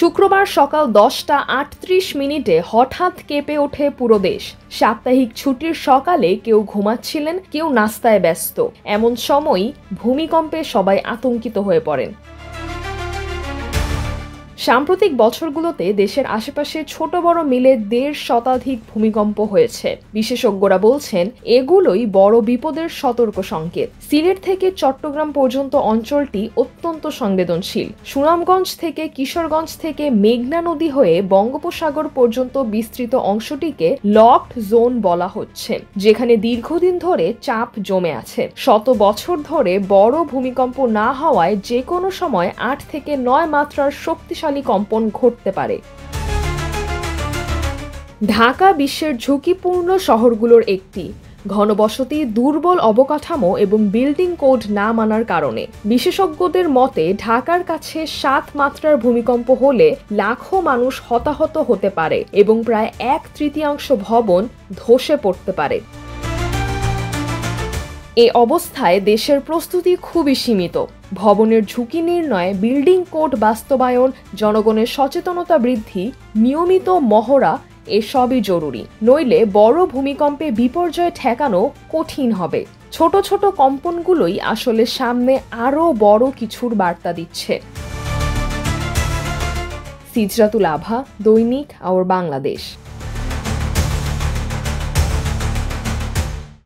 শুক্রবার সকাল 10টা 38 হঠাৎ কেঁপে ওঠে পুরো দেশ। সাপ্তাহিক ছুটির সকালে কেউ ঘুমাচ্ছিলেন, কেউ নাস্তায় ব্যস্ত। এমন সময়ই ভূমিকম্পে সবাই আতঙ্কিত হয়ে পড়েন। সাম্প্রতিক বছরগুলোতে দেশের আশেপাশে ছোট বড় মিলে 1.5 শতাধিক ভূমিকম্প হয়েছে। বিশেষজ্ঞরা বলছেন এগুলোই বড় বিপদের সতর্ক সংকেত। সিলেট থেকে চট্টগ্রাম পর্যন্ত অঞ্চলটি অত্যন্ত সংবেদনশীল। সুনামগঞ্জ থেকে কিশোরগঞ্জ থেকে মেঘনা নদী হয়ে বঙ্গোপসাগর পর্যন্ত বিস্তৃত অংশটিকে লকড জোন বলা হচ্ছে, যেখানে দীর্ঘদিন ধরে চাপ জমে আছে। শত বছর ধরে বড় ভূমিকম্প না হওয়ায় যে কোনো সময় 8 থেকে 9 মাত্রার শক্তিশালী কম্পন ঘটতে পারে। ঢাকা বিশ্বের ঝুঁকিপূর্ণ শহরগুলোর একটি। ঘনবসতি, দুর্বল অবকাঠামো এবং বিল্ডিং কোড না মানার কারণে বিশেষজ্ঞদের মতে ঢাকার কাছে 7 মাত্রার ভূমিকম্প হলে লাখো মানুষ হতাহত হতে পারে এবং প্রায় 1/3 ভবন ধসে পড়তে পারে। এ অবস্থায় দেশের প্রস্তুতি খুবই সীমিত। ভবনের ঝুঁকি নির্ণয়, বিল্ডিং কোড বাস্তবায়ন, জনগণের সচেতনতা বৃদ্ধি, নিয়মিত মহড়া এসবই জরুরি। নইলে বড় ভূমিকম্পে বিপর্যয় ঠেকানো কঠিন হবে। ছোট ছোট কম্পনগুলোই আসলে সামনে আরও বড় কিছুর বার্তা দিচ্ছে। সিজরাতুল আভা, দৈনিক আওয়ার বাংলাদেশ।